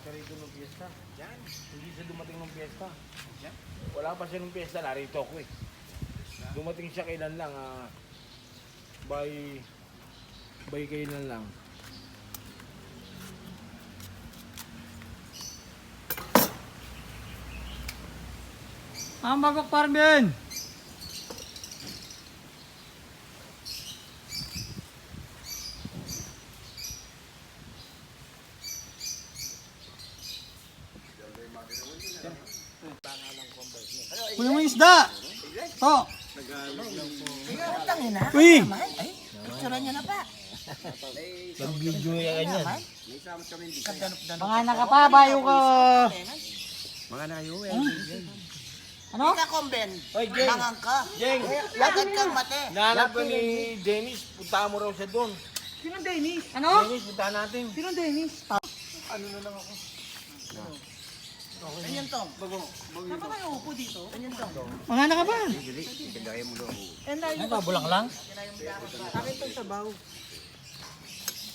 siya rito ng piyesta. Yan. Hindi siya dumating ng piyesta. Yan. Wala pa siya ng piyesta, narito ako eh. Dumating siya kailan lang, by kailan lang. Ang bagok Parben! Kunin mo yung isda! To! Uy! Ay, picturean niya na pa. Nag-video niya ganyan. Mga nakapa, bayo ka! Mga nayo eh. Ano? Ika komben, Oy, Jeng! mangang ka. Jeng! Lagad kang mate. Nahanap ko ni Dennis, punta mo raw siya doon. Sinong Dennis? Ano? Dennis, punta natin. Sinong Dennis? Ano na lang ako? Ganyan tong. Saan ba kayo upo dito? Ganyan tong. Mga nakapa! Dili, ikagaya mo doon. Ano ba, bulang lang? Akin tong sabaw.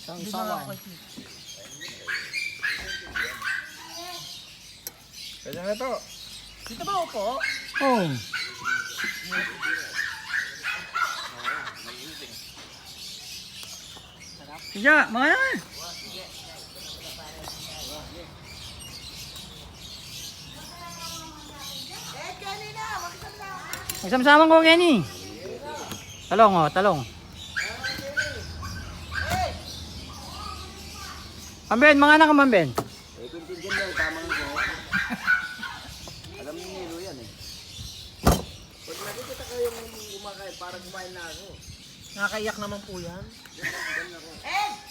Isang sawan. Kaya na to. Dito ba upo? Oh. Sige, mga na! Eh, kanina, makisama. Magsama-sama ko, Kenny. Talong, oh, talong. Mamben, mga anak ka, Mamben. Eh, kung tingin daw, tama ko. Alam niyo nilo yan eh. Pag nakikita kayong kumakain, parang kumain na ako. Nakakaiyak naman po yan.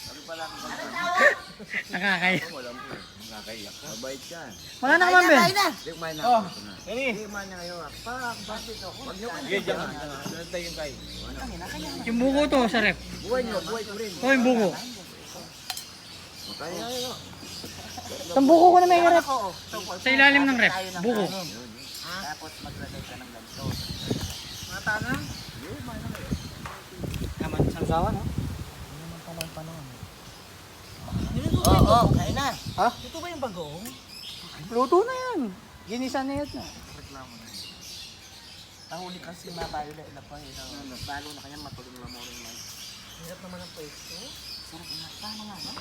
Ano pala kung Nakakaya. wala mo eh. Nakakaiyak. Mabait yan. Mga anak ka, Mamben. Kain na. Hindi kumain na Oh, ako. Ito na. Kenny. Hindi kumain na ngayon. Bakit ako? Huwag niyo Sige, diyan. Sunod tayo yung kain. Yung buko to sa rep. Buhay niyo, buhay ko rin. Ito yung buko. Makaya yun. Itong buko ko na may rep. Oo. Sa ilalim ng rep. Buko. Tapos maglagay ka ng ganito. Mata na. Naman isang sawa, no? Oo, kain na. Ha? Ito ba yung bagong? Luto na yan. Ginisa na yan na. Tahuli kasi mabayo na ilapay. Balo na kanya matulong na mo rin man. Hirap naman ang pwesto. Sarap na. Paano nga, no?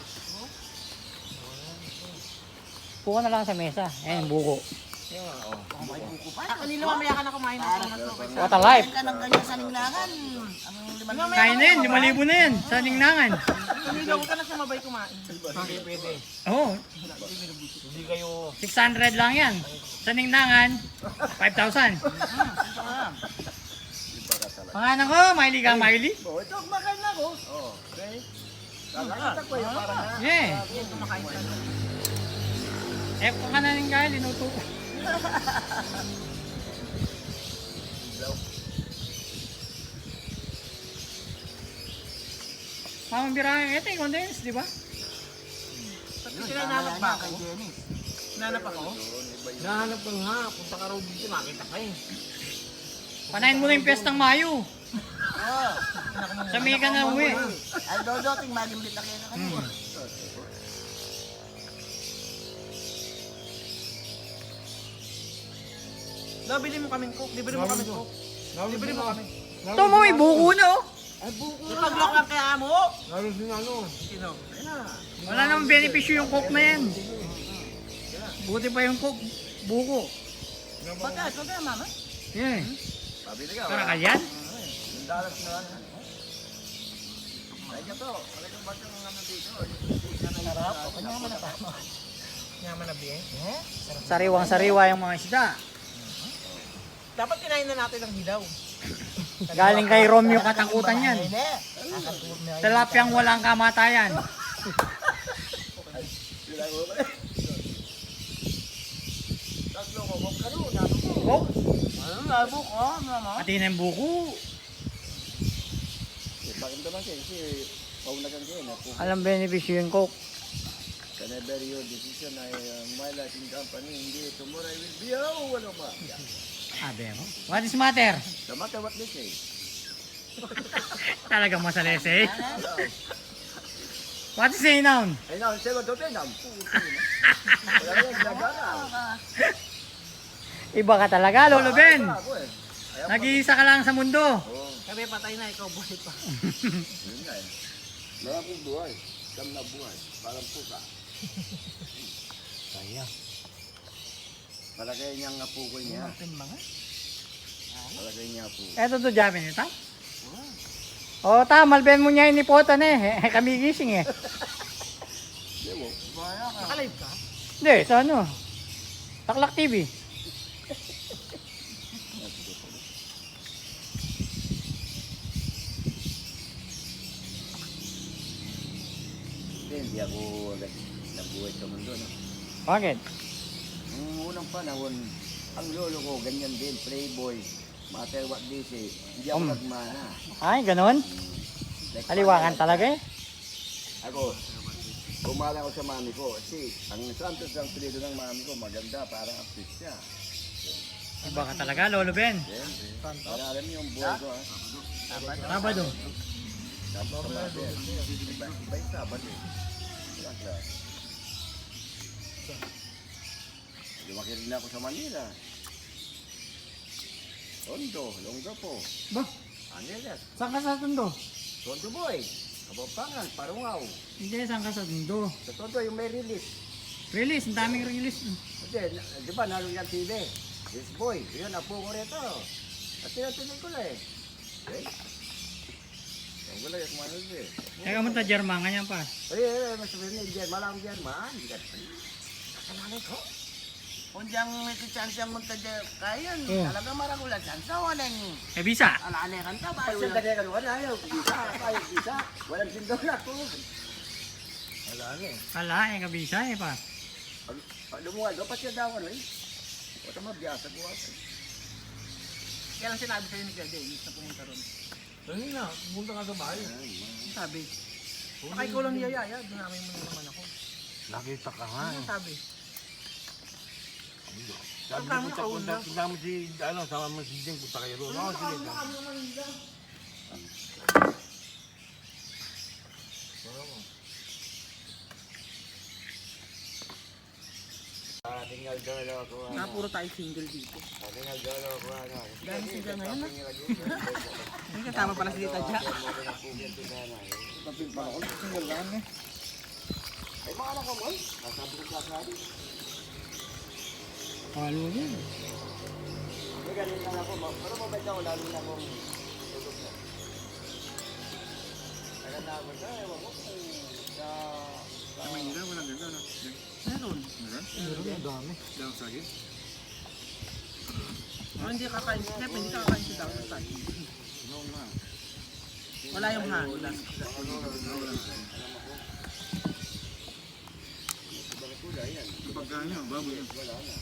Buko na lang sa mesa. Ayan yung buko. Kanina mamaya ka na kumain ng mas okay. What a life. Kain ka ng ganyan sa ninglangan. Ang limang Kain na yun. 5,000 na yan. Sa ninglangan. Kanina ka na sumabay kumain. Hindi pwede. Oo. Hindi kayo... 600 lang yan. Sa ninglangan, 5,000. Mga anak ko, Miley ka, Miley? Oh, ito, kumakain na ako. Oo. Okay. Lalakita ko yung parang na. Yeah. Kumakain ka na. Eh, kung ka na rin kaya, linuto ko. Mamang birahe, ito yung condensed, di ba? Kinanap ba ako? Nanap ako? Nahanap ka nga, punta ka raw dito, nakita ka eh. Panahin mo na yung piyestang Mayo. Oo. Sa Mega na uwi. Ay, dodoting malimlit na kayo na kanina. Nabili mo kaming cook. Libre mo kaming cook. Libre mo kami. Ito mo, may buko na oh. Ipaglok lang kaya mo. Lalo din ano. Sino? Wala namang benepisyo yung coke na yan. Buti pa yung coke, buko. Pagka, pagka, mama. Yeah. Pabili ka. Para ka yan? Yung dalas na ano. Ay ka to. Wala kang ba't yung ano dito. Sarap. Kanyaman na tama. Kanyaman na biye. Sariwang-sariwa yung mga isda. Dapat kinain na natin ng hilaw. Galing kay Romeo Katangkutan yan. Kakatuwa Tilapyang walang kamatayan. Tatlo ko. Kung kano. Nato ko. Coke? Ano labo ko? Mama? Pati na yung buko. Pakita lang siya. Kasi paunagan kayo. Alam benepisyo yung coke. Whenever your decision ay my life in company, hindi, tomorrow I will be, oh, wala ba? Sabi mo. What is matter? No matter what they say. Talagang masalese. What is the noun? Ay na, sewa to pinam. Wala na yung gagana. Iba ka talaga, Lolo Ben. Ako eh. Ayaw pa. Nag-iisa ka lang sa mundo. Oo, Kami patay na, ikaw buhay pa. yun nga eh. Wala akong buhay. Kam na buhay. Parang pusa. Sayang. Palagay niyang apukoy niya. Martin mga. Palagay niya apo. Eto to jamin ito. Oh, ta, malben mo niya inipotan eh. Kami gising eh. Hindi mo. Nakalive ka? Hindi, sa ano? Taklak TV. Hindi ako agad nabuhay sa mundo. No? Bakit? Nung unang panahon, ang lolo ko, ganyan din, playboy. Matter what they say, hindi ako nagmana. Ay, ganun? Like, Aliwangan talaga eh. Ako, bumala ako sa mami ko. Kasi ang Santos ang pilido ng mami ko, maganda, parang artist siya. Iba ka talaga, Lolo Ben. Para alam niyo yung buhay ko, ha? Sabado. Tapos sa mami, iba yung sabat eh. Walang klase. Lumaki rin ako sa Manila. Tondo, Longapo, Ba, Angeles, saan ka sa Tondo? Tondo boy, Kabapangan, Parungaw. Hindi, saan ka sa Tondo? Sa Tondo yung may release. Release, ang daming release. Kasi, di ba, nalo yung TV? This boy, yun, apo ko rito. At tinatuloy ko na eh. Okay? Ang gulay, kumanos eh. Teka mo ta, Jerman, ganyan pa. Ay, mas sabihin niya, German lang German. Hindi ka kasalanan ko. Kung diyang may chance ang munta dyan, kaya Oo. talaga maragula chance. Walang Eh, bisa. alane kan ta, bayo Kasi lang. dali ka naman, ayaw, isa. Walang sindola ko. Wala na eh. Wala, eh, kabisa eh pa. Lumuwal, dapat siya daw, ano eh. Wata mabiyasa ko ako. Kaya lang sinabi sa'yo ni Kuya Jay, na pumunta ron. Dali na, pumunta ka sa bahay. Ang sabi, baka ikaw lang niyayaya, dinamay mo na naman ako. Nakita ka nga Ano eh. sabi? Sabi Pagkano ko, punta mo si, sama mo si Jeng, punta kayo roon. Oo, sige. Tinggal dolo ko, Na puro tayo single dito. tinggal dolo ko, ano. Dahil single ngayon na. May kasama pala si Tita Jack. Tapin pa ako, single lang eh. Ay, mga anak ko mo, nasabi ko sa akin. Halo yan. May ganun lang ako, pero mabait ako, lalo na akong tulog na. Kaya na ako sa, ewan ko, sa... Meron. Oh, hindi kakain si Steph, hindi kakain si Dr. Tay. Wala yung hangin. Pagkano, baboy. Wala na.